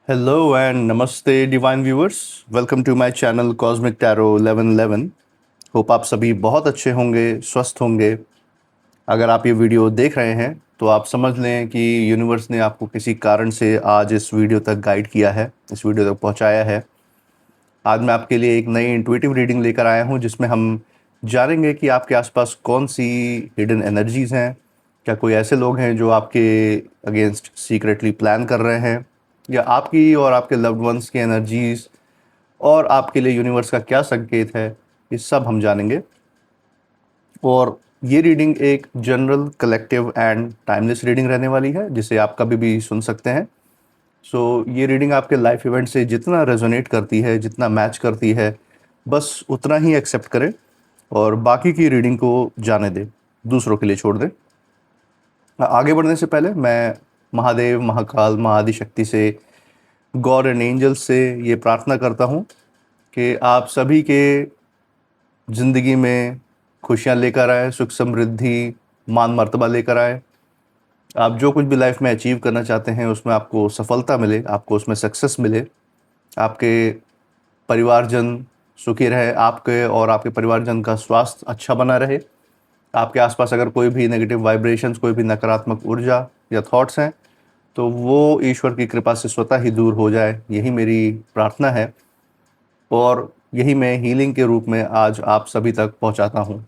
Hello and namaste divine viewers. Welcome to my channel Cosmic Tarot 1111. Hope आप सभी बहुत अच्छे होंगे, स्वस्थ होंगे। अगर आप ये वीडियो देख रहे हैं तो आप समझ लें कि यूनिवर्स ने आपको किसी कारण से आज इस वीडियो तक गाइड किया है, इस वीडियो तक पहुंचाया है। आज मैं आपके लिए एक नई इंट्यूटिव रीडिंग लेकर आया हूं जिसमें हम जानेंगे कि आपके आसपास कौन सी हिडन एनर्जीज़ हैं। क्या कोई ऐसे लोग हैं जो आपके अगेंस्ट सीक्रेटली प्लान कर रहे हैं, या आपकी और आपके लव्ड वंस की एनर्जीज़ और आपके लिए यूनिवर्स का क्या संकेत है, ये सब हम जानेंगे। और ये रीडिंग एक general, collective and timeless reading रहने वाली है जिसे आप कभी भी सुन सकते हैं। ये रीडिंग आपके लाइफ इवेंट से जितना रेजोनेट करती है, जितना मैच करती है, बस उतना ही एक्सेप्ट करें और बाकी की रीडिंग को जाने दें, दूसरों के लिए छोड़ दें। आगे बढ़ने से पहले मैं महादेव, महाकाल, महाआदिशक्ति से, गॉड एंड एंजल्स से ये प्रार्थना करता हूँ कि आप सभी के ज़िंदगी में खुशियाँ लेकर आए, सुख समृद्धि, मान मर्तबा लेकर आए। आप जो कुछ भी लाइफ में अचीव करना चाहते हैं उसमें आपको सफलता मिले, आपको उसमें सक्सेस मिले। आपके परिवारजन सुखी रहे, आपके और आपके परिवारजन का स्वास्थ्य अच्छा बना रहे। आपके आसपास अगर कोई भी नेगेटिव वाइब्रेशंस, कोई भी नकारात्मक ऊर्जा या थॉट्स हैं तो वो ईश्वर की कृपा से स्वतः ही दूर हो जाए, यही मेरी प्रार्थना है और यही मैं हीलिंग के रूप में आज आप सभी तक पहुंचाता हूं।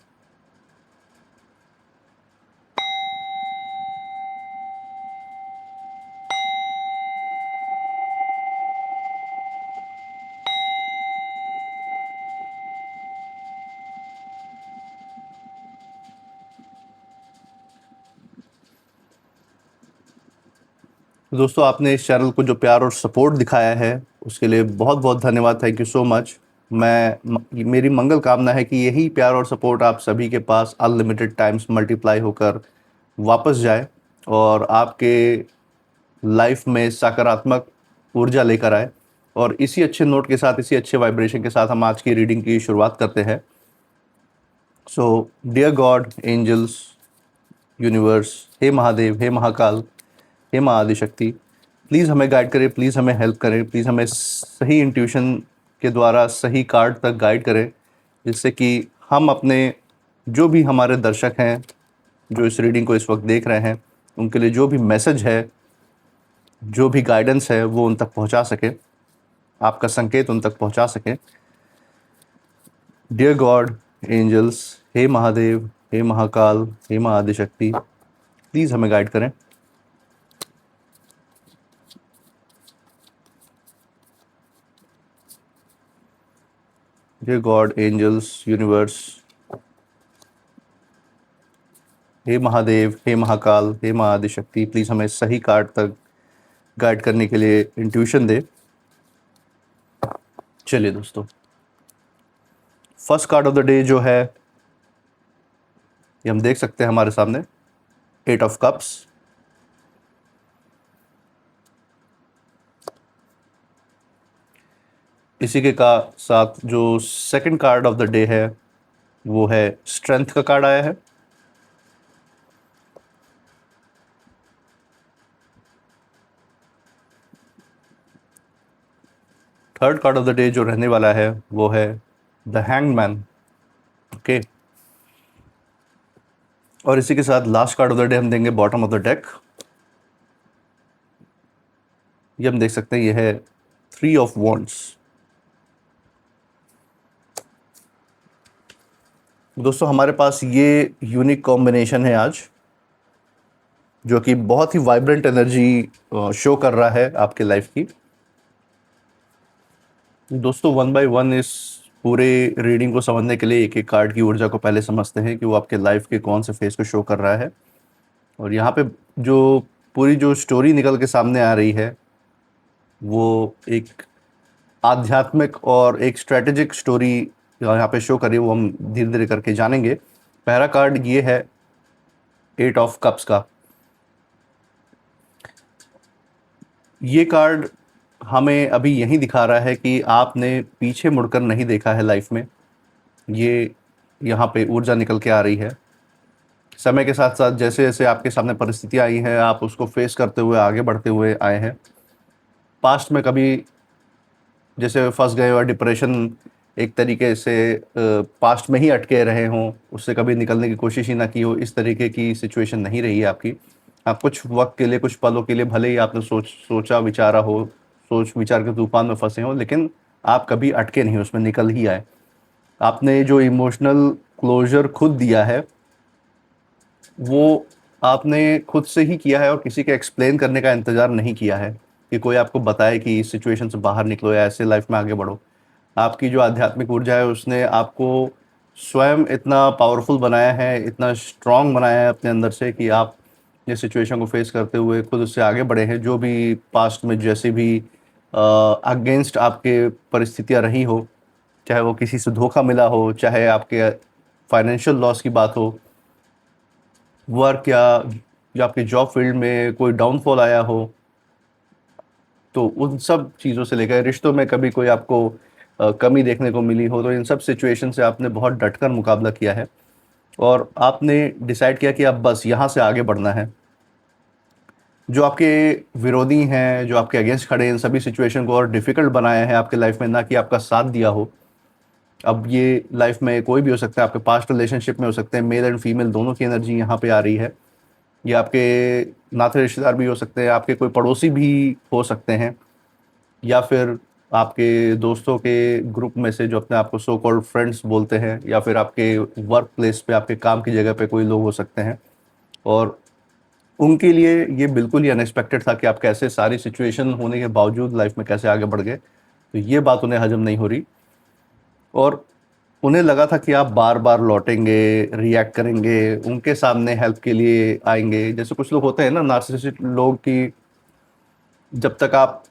तो दोस्तों, आपने इस चैनल को जो प्यार और सपोर्ट दिखाया है उसके लिए बहुत बहुत धन्यवाद। Thank you so much. मेरी मंगल कामना है कि यही प्यार और सपोर्ट आप सभी के पास अनलिमिटेड टाइम्स मल्टीप्लाई होकर वापस जाए और आपके लाइफ में सकारात्मक ऊर्जा लेकर आए। और इसी अच्छे नोट के साथ, इसी अच्छे वाइब्रेशन के साथ हम आज की रीडिंग की शुरुआत करते हैं। So dear God, angels, universe, हे महादेव, हे महाकाल, हे माँ आदिशक्ति, प्लीज़ हमें गाइड करें, प्लीज़ हमें हेल्प करें, प्लीज़ हमें सही इंट्यूशन के द्वारा सही कार्ड तक गाइड करें, जिससे कि हम अपने, जो भी हमारे दर्शक हैं जो इस रीडिंग को इस वक्त देख रहे हैं, उनके लिए जो भी मैसेज है, जो भी गाइडेंस है, वो उन तक पहुंचा सके, आपका संकेत उन तक पहुंचा सके। डियर गॉड, एंजल्स, हे महादेव, हे महाकाल, हे माँ आदिशक्ति, प्लीज़ हमें गाइड करें। डियर गॉड, एंजल्स, यूनिवर्स, हे महादेव, हे महाकाल, हे माँ आदिशक्ति, प्लीज़ हमें सही कार्ड तक गाइड करने के लिए इंट्यूशन दे। चलिए दोस्तों, first card of the day जो है ये हम देख सकते हैं हमारे सामने, 8 ऑफ कप्स। इसी के का साथ जो second card of the day है वो है स्ट्रेंथ का कार्ड आया है। Third card of the day जो रहने वाला है वो है द हैंगमैन। ओके, और इसी के साथ last card of the day हम देंगे बॉटम ऑफ द डेक। ये हम देख सकते हैं, ये है 3 ऑफ वॉन्ड्स। दोस्तों, हमारे पास ये यूनिक कॉम्बिनेशन है आज, जो कि बहुत ही वाइब्रेंट एनर्जी शो कर रहा है आपके लाइफ की। दोस्तों, वन बाय वन इस पूरे रीडिंग को समझने के लिए एक एक कार्ड की ऊर्जा को पहले समझते हैं कि वो आपके लाइफ के कौन से फेस को शो कर रहा है। और यहाँ पे जो पूरी जो स्टोरी निकल के सामने आ रही है वो एक आध्यात्मिक और एक स्ट्रेटेजिक स्टोरी यहाँ पे शो करी, वो हम धीरे धीरे करके जानेंगे। पहला कार्ड ये है 8 ऑफ कप्स का। ये कार्ड हमें अभी यही दिखा रहा है कि आपने पीछे मुड़कर नहीं देखा है लाइफ में। ये यहाँ पे ऊर्जा निकल के आ रही है। समय के साथ साथ जैसे जैसे आपके सामने परिस्थितियाँ आई हैं, आप उसको फेस करते हुए आगे बढ़ते हुए आए हैं। पास्ट में कभी जैसे फंस गए और डिप्रेशन एक तरीके से पास्ट में ही अटके रहे हों, उससे कभी निकलने की कोशिश ही ना की हो, इस तरीके की सिचुएशन नहीं रही है आपकी। आप कुछ वक्त के लिए, कुछ पलों के लिए भले ही आपने सोचा विचारा हो, सोच विचार के तूफान में फंसे हो, लेकिन आप कभी अटके नहीं, उसमें निकल ही आए। आपने जो इमोशनल क्लोजर खुद दिया है वो आपने खुद से ही किया है और किसी के एक्सप्लेन करने का इंतज़ार नहीं किया है कि कोई आपको बताए कि इस सिचुएशन से बाहर निकलो या ऐसे लाइफ में आगे बढ़ो। आपकी जो आध्यात्मिक ऊर्जा है उसने आपको स्वयं इतना पावरफुल बनाया है, इतना स्ट्रॉन्ग बनाया है अपने अंदर से कि आप ये सिचुएशन को फेस करते हुए खुद उससे आगे बढ़े हैं। जो भी पास्ट में जैसे भी अगेंस्ट आपके परिस्थितियाँ रही हो, चाहे वो किसी से धोखा मिला हो, चाहे आपके फाइनेंशियल लॉस की बात हो, वर्क या आपके जॉब फील्ड में कोई डाउनफॉल आया हो, तो उन सब चीज़ों से लेकर रिश्तों में कभी कोई आपको कमी देखने को मिली हो, तो इन सब सिचुएशन से आपने बहुत डटकर मुकाबला किया है और आपने डिसाइड किया कि अब बस यहाँ से आगे बढ़ना है। जो आपके विरोधी हैं, जो आपके अगेंस्ट खड़े हैं, इन सभी सिचुएशन को और डिफ़िकल्ट बनाया है आपके लाइफ में, ना कि आपका साथ दिया हो। अब ये लाइफ में कोई भी हो सकता है, आपके पास्ट रिलेशनशिप में हो सकते हैं, मेल एंड फीमेल दोनों की एनर्जी यहाँ पे आ रही है। ये आपके नाते रिश्तेदार भी हो सकते हैं, आपके कोई पड़ोसी भी हो सकते हैं, या फिर आपके दोस्तों के ग्रुप में से जो अपने आप को सो कॉल्ड फ्रेंड्स बोलते हैं, या फिर आपके वर्क प्लेस पे, आपके काम की जगह पे कोई लोग हो सकते हैं। और उनके लिए ये बिल्कुल ही अनएक्सपेक्टेड था कि आप कैसे सारी सिचुएशन होने के बावजूद लाइफ में कैसे आगे बढ़ गए। तो ये बात उन्हें हजम नहीं हो रही और उन्हें लगा था कि आप बार-बार लौटेंगे, रिएक्ट करेंगे, उनके सामने हेल्प के लिए आएँगे। जैसे कुछ लोग होते हैं ना नार्सिसिस्टिक लोग, कि जब तक आप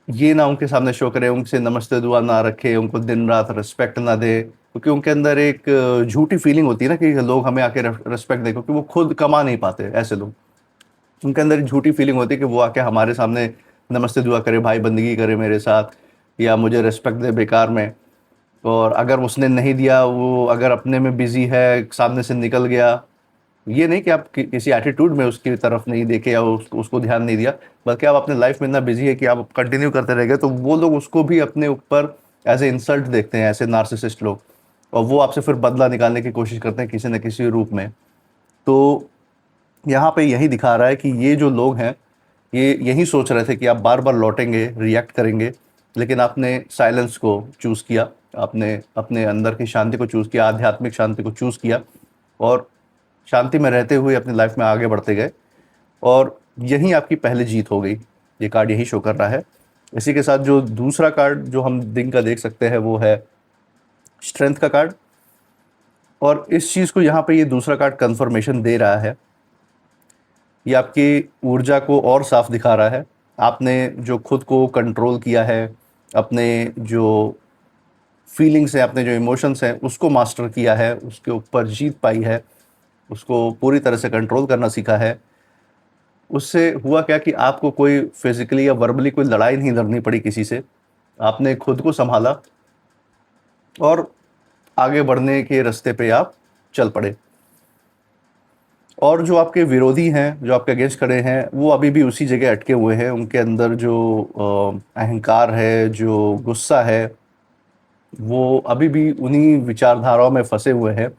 ये ना उनके सामने शो करें, उनसे नमस्ते दुआ ना रखें, उनको दिन-रात रिस्पेक्ट ना दें, क्योंकि उनके अंदर एक झूठी फीलिंग होती है ना कि लोग हमें आके रिस्पेक्ट दें, क्योंकि वो खुद कमा नहीं पाते ऐसे लोग। उनके अंदर एक झूठी फीलिंग होती है कि वो आके हमारे सामने नमस्ते दुआ करे, भाई बंदगी करे मेरे साथ या मुझे रिस्पेक्ट दे बेकार में। और अगर उसने नहीं दिया, वो अगर अपने में बिज़ी है, सामने से निकल गया, ये नहीं कि आप किसी एटीट्यूड में उसकी तरफ नहीं देखे या उसको ध्यान नहीं दिया, बल्कि आप अपने लाइफ में इतना बिजी है कि आप कंटिन्यू करते रह गए, तो वो लोग उसको भी अपने ऊपर एज ए इंसल्ट देखते हैं, ऐसे नार्सिसिस्ट लोग, और वो आपसे फिर बदला निकालने की कोशिश करते हैं किसी न किसी रूप में। तो यहाँ पे यही दिखा रहा है कि ये जो लोग हैं, ये यही सोच रहे थे कि आप बार बार लौटेंगे, रिएक्ट करेंगे, लेकिन आपने साइलेंस को चूज़ किया, आपने अपने अंदर की शांति को चूज़ किया, आध्यात्मिक शांति को चूज़ किया और शांति में रहते हुए अपनी लाइफ में आगे बढ़ते गए और यही आपकी पहली जीत हो गई। ये कार्ड यही शो कर रहा है। इसी के साथ जो दूसरा कार्ड जो हम दिन का देख सकते हैं वो है स्ट्रेंथ का कार्ड, और इस चीज़ को यहाँ पे ये दूसरा कार्ड कंफर्मेशन दे रहा है। ये आपकी ऊर्जा को और साफ दिखा रहा है। आपने जो खुद को कंट्रोल किया है, अपने जो फीलिंग्स हैं, अपने जो इमोशंस हैं, उसको मास्टर किया है, उसके ऊपर जीत पाई है, उसको पूरी तरह से कंट्रोल करना सीखा है। उससे हुआ क्या कि आपको कोई फिज़िकली या वर्बली कोई लड़ाई नहीं लड़नी पड़ी किसी से। आपने खुद को सँभाला और आगे बढ़ने के रास्ते पे आप चल पड़े। और जो आपके विरोधी हैं, जो आपके अगेंस्ट खड़े हैं, वो अभी भी उसी जगह अटके हुए हैं। उनके अंदर जो अहंकार है, जो गुस्सा है, वो अभी भी उन्हीं विचारधाराओं में फँसे हुए हैं।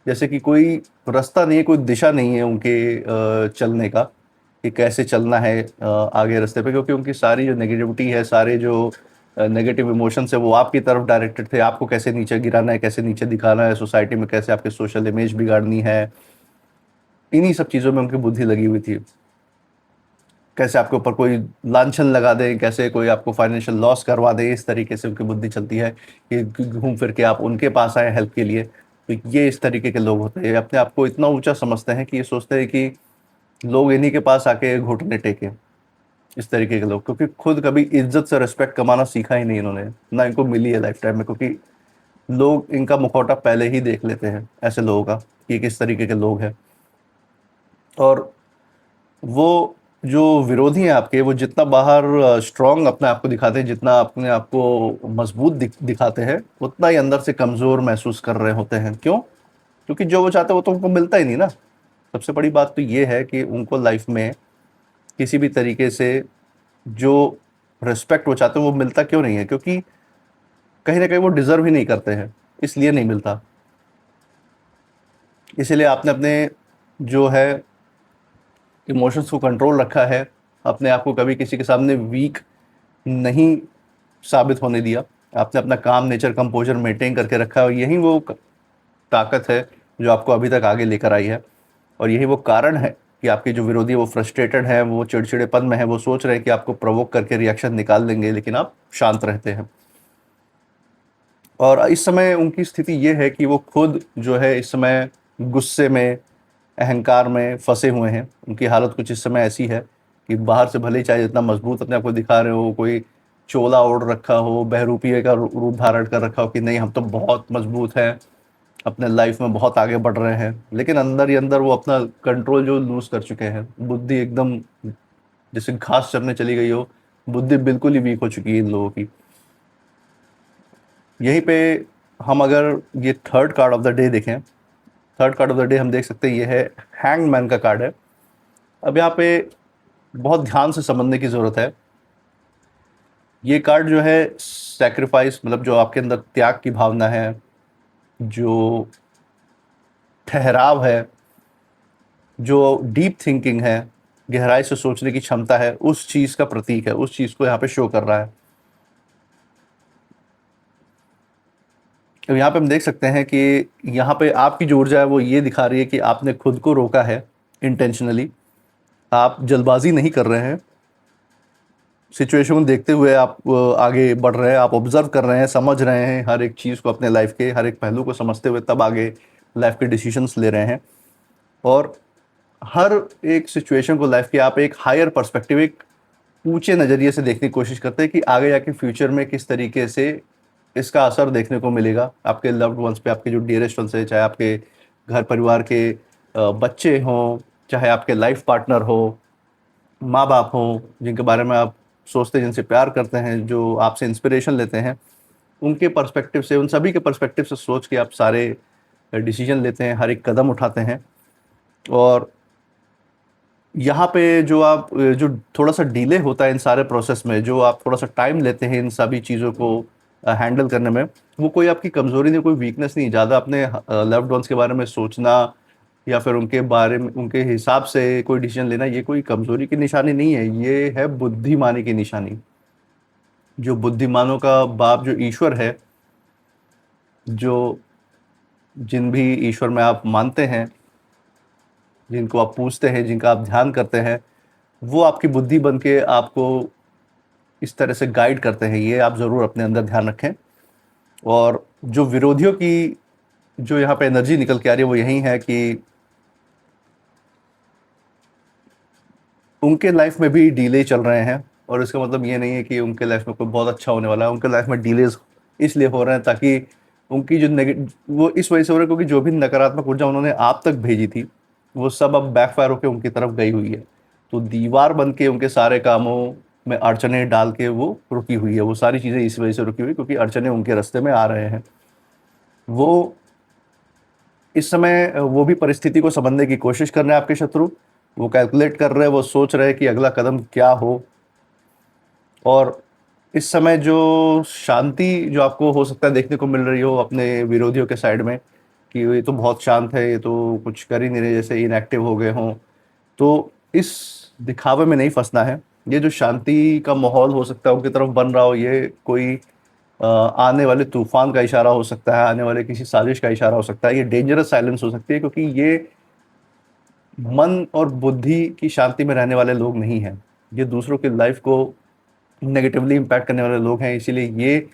जैसे कि कोई रास्ता नहीं है, कोई दिशा नहीं है उनके चलने का, कि कैसे चलना है आगे रास्ते पे, क्योंकि उनकी सारी जो नेगेटिविटी है, सारे जो नेगेटिव इमोशंस है, वो आपकी तरफ डायरेक्टेड थे। आपको कैसे नीचे गिराना है, कैसे नीचे दिखाना है सोसाइटी में, कैसे आपके सोशल इमेज बिगाड़नी है, इन्हीं सब चीज़ों में उनकी बुद्धि लगी हुई थी। कैसे आपके ऊपर कोई लांछन लगा दें, कैसे कोई आपको फाइनेंशियल लॉस करवा दे, इस तरीके से उनकी बुद्धि चलती है कि घूम फिर के आप उनके पास आएँ हेल्प के लिए। तो ये इस तरीके के लोग होते हैं, अपने आप को इतना ऊँचा समझते हैं कि ये सोचते हैं कि लोग इन्हीं के पास आके घुटने टेकें। इस तरीके के लोग, क्योंकि खुद कभी इज़्ज़त से रिस्पेक्ट कमाना सीखा ही नहीं इन्होंने, ना इनको मिली है लाइफ़ टाइम में, क्योंकि लोग इनका मुखौटा पहले ही देख लेते हैं ऐसे लोगों का, कि ये किस तरीके के लोग हैं। और वो जो विरोधी हैं आपके, वो जितना बाहर स्ट्रॉन्ग अपने आप को दिखाते हैं, जितना अपने आप को मजबूत दिखाते हैं, उतना ही अंदर से कमज़ोर महसूस कर रहे होते हैं। क्यों? क्योंकि जो वो चाहते हैं वो तो उनको मिलता ही नहीं ना। सबसे बड़ी बात तो ये है कि उनको लाइफ में किसी भी तरीके से जो रिस्पेक्ट वो चाहते हैं वो मिलता क्यों नहीं है? क्योंकि कहीं ना कहीं वो डिज़र्व ही नहीं करते हैं, इसलिए नहीं मिलता। इसीलिए आपने अपने जो है इमोशंस को कंट्रोल रखा है, अपने आप को कभी किसी के सामने वीक नहीं साबित होने दिया। आपने अपना काम नेचर कंपोजर मेंटेन करके रखा है, और यही वो ताकत है जो आपको अभी तक आगे लेकर आई है। और यही वो कारण है कि आपके जो विरोधी है वो फ्रस्ट्रेटेड है, वो चिड़चिड़ेपन में है, वो सोच रहे हैं कि आपको प्रोवोक करके रिएक्शन निकाल देंगे, लेकिन आप शांत रहते हैं। और इस समय उनकी स्थिति ये है कि वो खुद जो है इस समय गुस्से में, अहंकार में फंसे हुए हैं। उनकी हालत कुछ इस समय ऐसी है कि बाहर से भले ही चाहे जितना मजबूत अपने आप को दिखा रहे हो, कोई चोला ओढ़ रखा हो, बहरूपिये का रूप धारण कर रखा हो कि नहीं हम तो बहुत मजबूत हैं, अपने लाइफ में बहुत आगे बढ़ रहे हैं, लेकिन अंदर ही अंदर वो अपना कंट्रोल जो लूज कर चुके हैं। बुद्धि एकदम जैसे घास चरने चली गई हो, बुद्धि बिल्कुल ही वीक हो चुकी है इन लोगों की। यहीं पे हम अगर ये third card of the day देखें, third card of the day हम देख सकते हैं ये है हैंग मैन का कार्ड है। अब यहाँ पे बहुत ध्यान से समझने की ज़रूरत है। ये कार्ड जो है सैक्रिफाइस, मतलब जो आपके अंदर त्याग की भावना है, जो ठहराव है, जो डीप थिंकिंग है, गहराई से सोचने की क्षमता है, उस चीज़ का प्रतीक है, उस चीज़ को यहाँ पे शो कर रहा है। तो यहाँ पे हम देख सकते हैं कि यहाँ पे आपकी जो ऊर्जा है वो ये दिखा रही है कि आपने खुद को रोका है इंटेंशनली। आप जल्दबाजी नहीं कर रहे हैं, सिचुएशन को देखते हुए आप आगे बढ़ रहे हैं, आप ऑब्जर्व कर रहे हैं, समझ रहे हैं हर एक चीज़ को, अपने लाइफ के हर एक पहलू को समझते हुए तब आगे लाइफ के डिसीजंस ले रहे हैं। और हर एक सिचुएशन को लाइफ के आप एक हायर पर्सपेक्टिव, एक ऊंचे नज़रिए से देखने की कोशिश करते हैं कि आगे जाके फ्यूचर में किस तरीके से इसका असर देखने को मिलेगा आपके लव्ड वंस पे, आपके जो डियरेस्ट वंस है, चाहे आपके घर परिवार के बच्चे हों, चाहे आपके लाइफ पार्टनर हो, माँ बाप हों, जिनके बारे में आप सोचते हैं, जिनसे प्यार करते हैं, जो आपसे इंस्पिरेशन लेते हैं, उनके पर्सपेक्टिव से, उन सभी के पर्सपेक्टिव से सोच के आप सारे डिसीजन लेते हैं, हर एक कदम उठाते हैं। और यहाँ पे जो आप जो थोड़ा सा डिले होता है इन सारे प्रोसेस में, जो आप थोड़ा सा टाइम लेते हैं इन सभी चीज़ों को हैंडल करने में, वो कोई आपकी कमज़ोरी नहीं, कोई वीकनेस नहीं। ज़्यादा अपने लव्ड वंस के बारे में सोचना या फिर उनके बारे में उनके हिसाब से कोई डिसीजन लेना, ये कोई कमज़ोरी की निशानी नहीं है, ये है बुद्धिमानी की निशानी। जो बुद्धिमानों का बाप जो ईश्वर है, जो जिन भी ईश्वर में आप मानते हैं, जिनको आप पूजते हैं, जिनका आप ध्यान करते हैं, वो आपकी बुद्धि बन के आपको इस तरह से गाइड करते हैं। ये आप ज़रूर अपने अंदर ध्यान रखें। और जो विरोधियों की जो यहाँ पे एनर्जी निकल के आ रही है वो यही है कि उनके लाइफ में भी डिले चल रहे हैं, और इसका मतलब ये नहीं है कि उनके लाइफ में कोई बहुत अच्छा होने वाला है। उनके लाइफ में डिलेज इसलिए हो रहे हैं ताकि उनकी जो वो इस वजह से हो रहा है क्योंकि जो भी नकारात्मक ऊर्जा उन्होंने आप तक भेजी थी वो सब अब बैकफायर होकर उनकी तरफ गई हुई है। तो दीवार बन के उनके सारे कामों में अड़चने डाल के वो रुकी हुई है। वो सारी चीज़ें इस वजह से रुकी हुई क्योंकि अड़चने उनके रास्ते में आ रहे हैं। वो इस समय वो भी परिस्थिति को समझने की कोशिश कर रहे हैं, आपके शत्रु। वो कैलकुलेट कर रहे हैं, वो सोच रहे हैं कि अगला कदम क्या हो। और इस समय जो शांति जो आपको हो सकता है देखने को मिल रही हो अपने विरोधियों के साइड में, कि ये तो बहुत शांत है, ये तो कुछ कर ही नहीं रहे, जैसे इनएक्टिव हो गए हों, तो इस दिखावे में नहीं फंसना है। ये जो शांति का माहौल हो सकता है उनकी तरफ बन रहा हो, ये कोई आने वाले तूफान का इशारा हो सकता है, आने वाले किसी साजिश का इशारा हो सकता है, ये डेंजरस साइलेंस हो सकती है, क्योंकि ये मन और बुद्धि की शांति में रहने वाले लोग नहीं हैं। ये दूसरों की लाइफ को नेगेटिवली इम्पैक्ट करने वाले लोग हैं, इसीलिए ये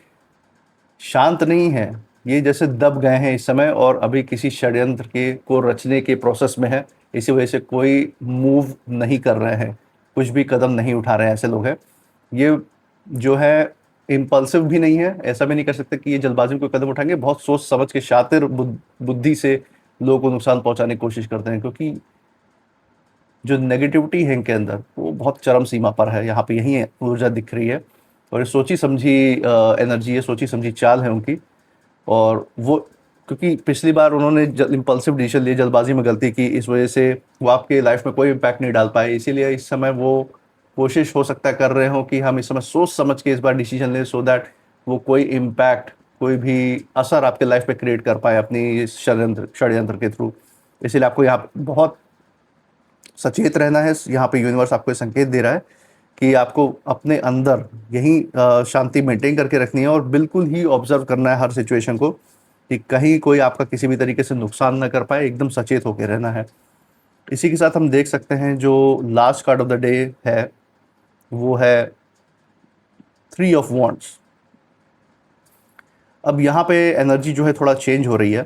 शांत नहीं है। ये जैसे दब गए हैं इस समय और अभी किसी षड्यंत्र के को रचने के प्रोसेस में है। इसी वजह से कोई मूव नहीं कर रहे हैं, कुछ भी कदम नहीं उठा रहे हैं, ऐसे लोग हैं। ये जो है इम्पल्सिव भी नहीं है, ऐसा भी नहीं कर सकते कि ये जल्दबाजी में कोई कदम उठाएंगे। बहुत सोच समझ के शातिर बुद्धि से लोगों को नुकसान पहुंचाने की कोशिश करते हैं, क्योंकि जो नेगेटिविटी है इनके अंदर वो बहुत चरम सीमा पर है। यहाँ पे यही ऊर्जा दिख रही है, और ये सोची समझी एनर्जी है, सोची समझी चाल है उनकी। और वो क्योंकि पिछली बार उन्होंने इम्पल्सिव डिसीजन लिए, जल्दबाजी में गलती की, इस वजह से वो आपके लाइफ में कोई इम्पैक्ट नहीं डाल पाए, इसीलिए इस समय वो कोशिश हो सकता है कर रहे हो कि हम इस समय सोच समझ के इस बार डिसीजन लें, सो दैट वो कोई इम्पैक्ट, कोई भी असर आपके लाइफ पे क्रिएट कर पाए अपनी इस षड्यंत्र के थ्रू। इसीलिए आपको यहाँ पे बहुत सचेत रहना है। यहाँ पे यूनिवर्स आपको ये संकेत दे रहा है कि आपको अपने अंदर यही शांति मेंटेन करके रखनी है और बिल्कुल ही ऑब्जर्व करना है हर सिचुएशन को, कि कहीं कोई आपका किसी भी तरीके से नुकसान ना कर पाए। एकदम सचेत होकर रहना है। इसी के साथ हम देख सकते हैं जो last card of the day है वो है 3 ऑफ वॉन्ड्स। अब यहाँ पे एनर्जी जो है थोड़ा चेंज हो रही है।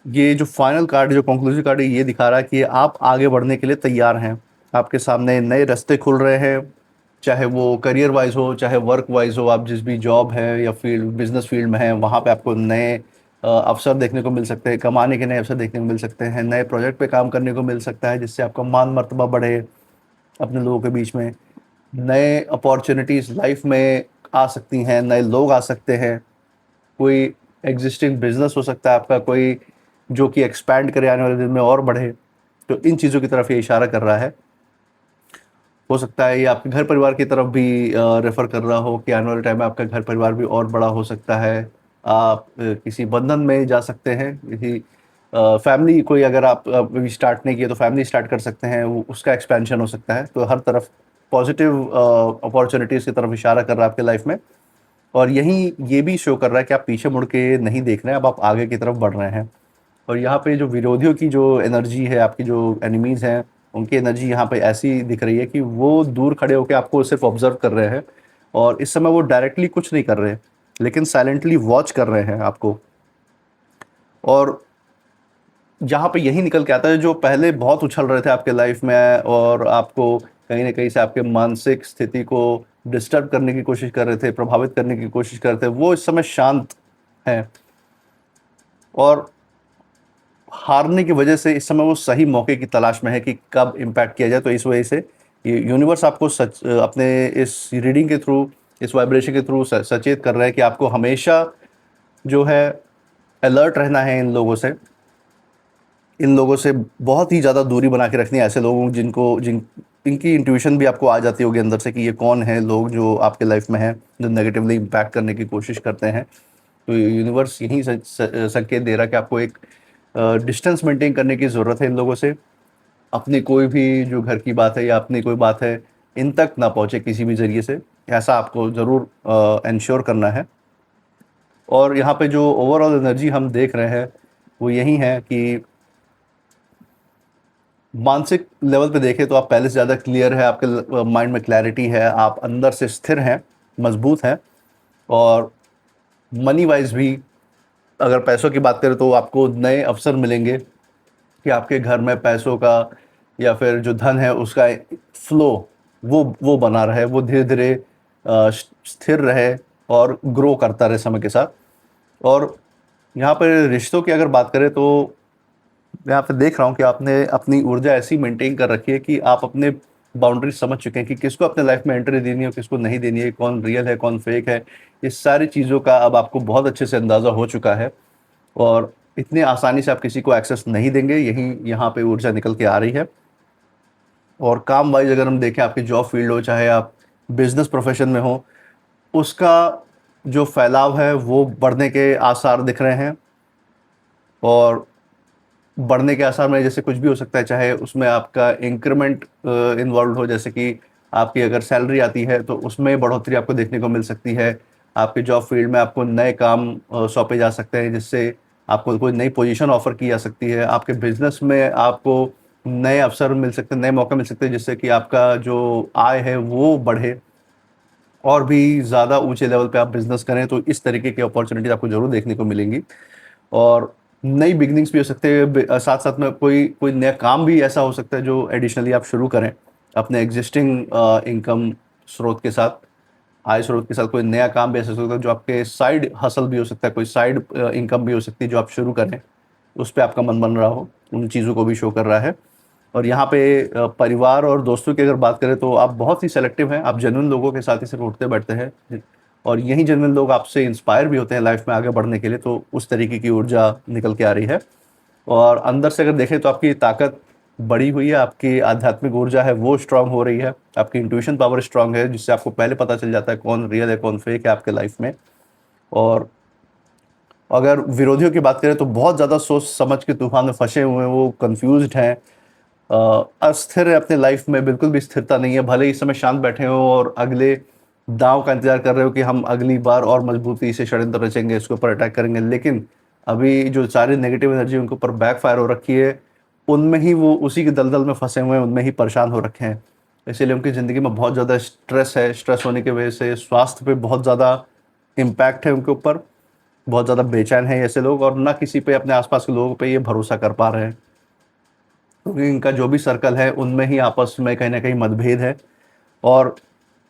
ये जो फाइनल कार्ड, जो कंक्लूसिव कार्ड है, ये दिखा रहा है कि आप आगे बढ़ने के लिए तैयार हैं। आपके सामने नए रास्ते खुल रहे हैं, चाहे वो करियर वाइज हो, चाहे वर्क वाइज हो। आप जिस भी जॉब है या फील्ड, बिजनेस फील्ड में हैं, वहाँ पे आपको नए अवसर देखने को मिल सकते हैं, कमाने के नए अवसर देखने को मिल सकते हैं, नए प्रोजेक्ट पे काम करने को मिल सकता है जिससे आपका मान मर्तबा बढ़े अपने लोगों के बीच में। नए अपॉर्चुनिटीज़ लाइफ में आ सकती हैं, नए लोग आ सकते हैं, कोई एग्जिस्टिंग बिजनेस हो सकता है आपका, कोई जो कि एक्सपैंड करे, आने वाले दिन में और बढ़े। तो इन चीज़ों की तरफ ये इशारा कर रहा है। हो सकता है ये आपके घर परिवार की तरफ भी रेफ़र कर रहा हो कि आने वाले टाइम में आपका घर परिवार भी और बड़ा हो सकता है। आप किसी बंधन में जा सकते हैं, किसी फैमिली, कोई अगर आप अभी स्टार्ट नहीं किए तो फैमिली स्टार्ट कर सकते हैं, वो उसका एक्सपेंशन हो सकता है। तो हर तरफ पॉजिटिव अपॉर्चुनिटीज़ की तरफ इशारा कर रहा है आपके लाइफ में। और यहीं ये भी शो कर रहा है कि आप पीछे मुड़ के नहीं देख रहे हैं, अब आप आगे की तरफ बढ़ रहे हैं। और यहाँ पे जो विरोधियों की जो एनर्जी है, आपकी जो एनिमीज़ हैं, उनकी एनर्जी यहाँ पे ऐसी दिख रही है कि वो दूर खड़े होकर आपको सिर्फ ऑब्जर्व कर रहे हैं। और इस समय वो डायरेक्टली कुछ नहीं कर रहे हैं, लेकिन साइलेंटली वॉच कर रहे हैं आपको। और यहाँ पे यही निकल के आता है, जो पहले बहुत उछल रहे थे आपके लाइफ में और आपको कहीं ना कहीं से आपके मानसिक स्थिति को डिस्टर्ब करने की कोशिश कर रहे थे, प्रभावित करने की कोशिश कर रहे थे, वो इस समय शांत हैं। और हारने की वजह से इस समय वो सही मौके की तलाश में है कि कब इम्पैक्ट किया जाए। तो इस वजह से ये यूनिवर्स आपको अपने इस रीडिंग के थ्रू, इस वाइब्रेशन के थ्रू सचेत कर रहा है कि आपको हमेशा जो है अलर्ट रहना है। इन लोगों से बहुत ही ज़्यादा दूरी बना के रखनी है। ऐसे लोगों इनकी इंट्यूशन भी आपको आ जाती होगी अंदर से कि ये कौन है लोग जो आपके लाइफ में हैं, जो नेगेटिवली इम्पैक्ट करने की कोशिश करते हैं। तो यूनिवर्स यही संकेत दे रहा है कि आपको एक डिस्टेंस मेंटेन करने की ज़रूरत है इन लोगों से। अपनी कोई भी जो घर की बात है या अपनी कोई बात है, इन तक ना पहुँचे किसी भी ज़रिए से, ऐसा आपको ज़रूर इंश्योर करना है। और यहाँ पे जो ओवरऑल एनर्जी हम देख रहे हैं वो यही है कि मानसिक लेवल पे देखें तो आप पहले से ज़्यादा क्लियर है, आपके माइंड में क्लैरिटी है, आप अंदर से स्थिर हैं, मजबूत हैं। और मनी वाइज भी अगर पैसों की बात करें तो आपको नए अवसर मिलेंगे कि आपके घर में पैसों का या फिर जो धन है उसका फ्लो वो बना रहे, वो धीरे धीरे स्थिर रहे और ग्रो करता रहे समय के साथ। और यहाँ पर रिश्तों की अगर बात करें तो मैं यहाँ पे देख रहा हूँ कि आपने अपनी ऊर्जा ऐसी मेंटेन कर रखी है कि आप अपने बाउंड्री समझ चुके हैं कि किसको अपने लाइफ में एंट्री देनी है और किसको नहीं देनी है, कौन रियल है कौन फेक है। इस सारी चीज़ों का अब आपको बहुत अच्छे से अंदाज़ा हो चुका है और इतने आसानी से आप किसी को एक्सेस नहीं देंगे। यही यहाँ पे ऊर्जा निकल के आ रही है। और काम वाइज अगर हम देखें, आपकी जॉब फील्ड हो चाहे आप बिजनेस प्रोफेशन में हो, उसका जो फैलाव है वो बढ़ने के आसार दिख रहे हैं। और बढ़ने के आसार में जैसे कुछ भी हो सकता है, चाहे उसमें आपका इंक्रीमेंट इन्वॉल्व हो, जैसे कि आपकी अगर सैलरी आती है तो उसमें बढ़ोतरी आपको देखने को मिल सकती है। आपके जॉब फील्ड में आपको नए काम सौंपे जा सकते हैं जिससे आपको कोई नई पोजीशन ऑफर की जा सकती है। आपके बिजनेस में आपको नए अवसर मिल सकते हैं, नए मौके मिल सकते हैं जिससे कि आपका जो आय है वो बढ़े और भी ज़्यादा ऊंचे लेवल पे आप बिजनेस करें। तो इस तरीके की अपॉर्चुनिटीज आपको ज़रूर देखने को मिलेंगी। और नई बिगनिंग्स भी हो सकते हैं, साथ साथ में कोई कोई नया काम भी ऐसा हो सकता है जो एडिशनली आप शुरू करें अपने एग्जिस्टिंग इनकम स्रोत के साथ, आय स्रोत के साथ। कोई नया काम भी ऐसा हो सकता है जो आपके साइड हसल भी हो सकता है, कोई साइड इनकम भी हो सकती है जो आप शुरू करें, उस पर आपका मन बन रहा हो। उन चीज़ों को भी शो कर रहा है। और यहाँ पे परिवार और दोस्तों की अगर बात करें तो आप बहुत ही सेलेक्टिव हैं, आप जेन्युइन लोगों के साथ ही सिर्फ उठते बैठते हैं और यही जेन्युइन लोग आपसे इंस्पायर भी होते हैं लाइफ में आगे बढ़ने के लिए। तो उस तरीके की ऊर्जा निकल के आ रही है। और अंदर से अगर देखें तो आपकी ताकत बढ़ी हुई है, आपकी आध्यात्मिक ऊर्जा है वो स्ट्रांग हो रही है, आपकी इंट्यूशन पावर स्ट्रांग है, जिससे आपको पहले पता चल जाता है कौन रियल है कौन फेक है आपके लाइफ में। और अगर विरोधियों की बात करें तो बहुत ज़्यादा सोच समझ के तूफान में फंसे हुए हैं, वो कंफ्यूज्ड हैं, अस्थिर है अपने लाइफ में, बिल्कुल भी स्थिरता नहीं है। भले ही इस समय शांत बैठे हो और अगले दांव का इंतजार कर रहे हो कि हम अगली बार और मजबूती से षड्यंत्र रचेंगे, इसके ऊपर अटैक करेंगे, लेकिन अभी जो सारी नेगेटिव एनर्जी उनके ऊपर बैकफायर हो रखी है, उनमें ही वो उसी के दलदल में फंसे हुए हैं, उनमें ही परेशान हो रखे हैं। इसीलिए उनकी ज़िंदगी में बहुत ज़्यादा स्ट्रेस है, स्ट्रेस होने की वजह से स्वास्थ्य पे बहुत ज़्यादा इम्पैक्ट है उनके ऊपर, बहुत ज़्यादा बेचैन है ऐसे लोग, और ना किसी पे अपने आसपास के लोगों पे ये भरोसा कर पा रहे हैं, क्योंकि इनका जो भी सर्कल है उनमें ही आपस में कहीं ना कहीं मतभेद है। और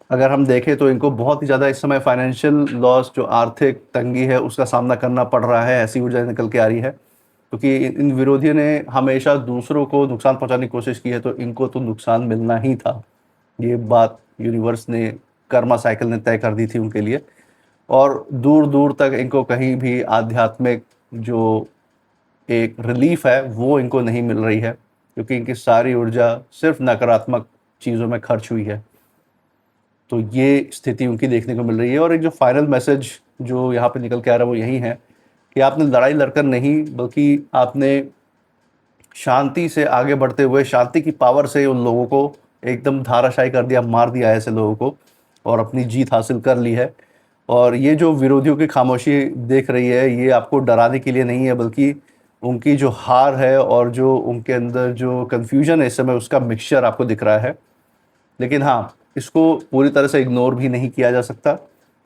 अगर हम देखें तो इनको बहुत ही ज़्यादा इस समय फाइनेंशियल लॉस, जो आर्थिक तंगी है, उसका सामना करना पड़ रहा है, ऐसी ऊर्जा निकल के आ रही है, क्योंकि इन विरोधियों ने हमेशा दूसरों को नुकसान पहुंचाने की कोशिश की है, तो इनको तो नुकसान मिलना ही था। ये बात यूनिवर्स ने, कर्मा साइकिल ने तय कर दी थी उनके लिए। और दूर दूर तक इनको कहीं भी आध्यात्मिक जो एक रिलीफ है वो इनको नहीं मिल रही है, क्योंकि इनकी सारी ऊर्जा सिर्फ नकारात्मक चीज़ों में खर्च हुई है। तो ये स्थिति उनकी देखने को मिल रही है। और एक जो फाइनल मैसेज जो यहाँ पे निकल के आ रहा है वो यही है कि आपने लड़ाई लड़कर नहीं, बल्कि आपने शांति से आगे बढ़ते हुए, शांति की पावर से उन लोगों को एकदम धाराशायी कर दिया, मार दिया ऐसे लोगों को, और अपनी जीत हासिल कर ली है। और ये जो विरोधियों की खामोशी देख रही है, ये आपको डराने के लिए नहीं है, बल्कि उनकी जो हार है और जो उनके अंदर जो कन्फ्यूजन है इस समय, उसका मिक्सचर आपको दिख रहा है। लेकिन हाँ, इसको पूरी तरह से इग्नोर भी नहीं किया जा सकता,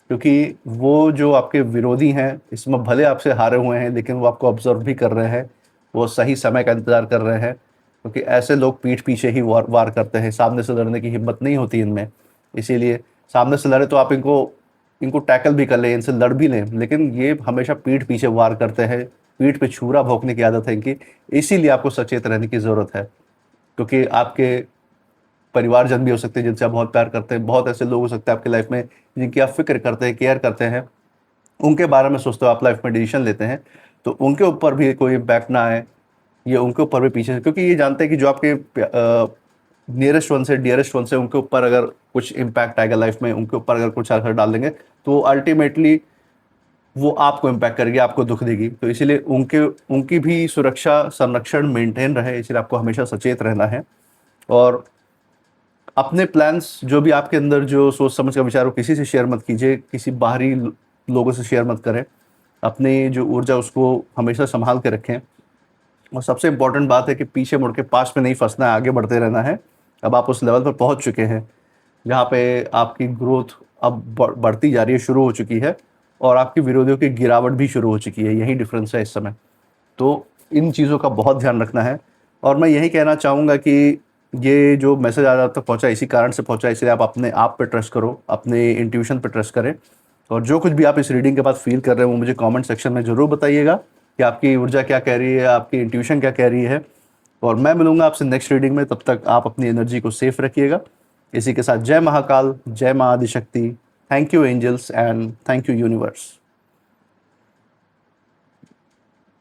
क्योंकि वो जो आपके विरोधी हैं इसमें भले आपसे हारे हुए हैं, लेकिन वो आपको ऑब्जर्व भी कर रहे हैं, वो सही समय का इंतज़ार कर रहे हैं, क्योंकि ऐसे लोग पीठ पीछे ही वार करते हैं, सामने से लड़ने की हिम्मत नहीं होती इनमें। इसीलिए सामने से लड़े तो आप इनको इनको टैकल भी कर लें, इनसे लड़ भी लें, लेकिन ये हमेशा पीठ पीछे वार करते हैं, पीठ पे छुरा भोंकने की आदत है इनकी। इसीलिए आपको सचेत रहने की ज़रूरत है, क्योंकि आपके परिवारजन भी हो सकते हैं जिनसे आप बहुत प्यार करते हैं, बहुत ऐसे लोग हो सकते हैं आपकी लाइफ में जिनकी आप फिक्र करते हैं, केयर करते हैं, उनके बारे में सोचते हो, आप लाइफ में डिसीजन लेते हैं, तो उनके ऊपर भी कोई इम्पैक्ट ना आए, ये उनके ऊपर भी पीछे, क्योंकि ये जानते हैं कि जो आपके नियरेस्ट वन से, डियरेस्ट वन से, उनके ऊपर अगर कुछ इम्पैक्ट आएगा लाइफ में, उनके ऊपर अगर कुछ असर डाल देंगे, तो अल्टीमेटली वो आपको इम्पैक्ट करेगी, आपको दुख देगी। तो इसीलिए उनकी भी सुरक्षा संरक्षण मेंटेन रहे, इसलिए आपको हमेशा सचेत रहना है। और अपने प्लान्स जो भी आपके अंदर जो सोच समझ का विचार हो, किसी से शेयर मत कीजिए, किसी बाहरी लोगों से शेयर मत करें। अपनी जो ऊर्जा उसको हमेशा संभाल के रखें। और सबसे इम्पोर्टेंट बात है कि पीछे मुड़ के पास्ट में नहीं फंसना है, आगे बढ़ते रहना है। अब आप उस लेवल पर पहुंच चुके हैं जहाँ पे आपकी ग्रोथ अब बढ़ती जा रही है, शुरू हो चुकी है, और आपकी विरोधियों की गिरावट भी शुरू हो चुकी है। यही डिफरेंस है इस समय। तो इन चीज़ों का बहुत ध्यान रखना है। और मैं यही कहना चाहूँगा कि ये जो मैसेज आज आप तक पहुँचा, इसी कारण से पहुँचा, इसलिए आप अपने आप पे ट्रस्ट करो, अपने इंट्यूशन पे ट्रस्ट करें। और जो कुछ भी आप इस रीडिंग के बाद फील कर रहे हैं वो मुझे कमेंट सेक्शन में ज़रूर बताइएगा कि आपकी ऊर्जा क्या कह रही है, आपकी इंट्यूशन क्या कह रही है। और मैं मिलूंगा आपसे नेक्स्ट रीडिंग में, तब तक आप अपनी एनर्जी को सेफ रखिएगा। इसी के साथ जय महाकाल, जय माँ Adishakti. Thank you angels and thank you universe.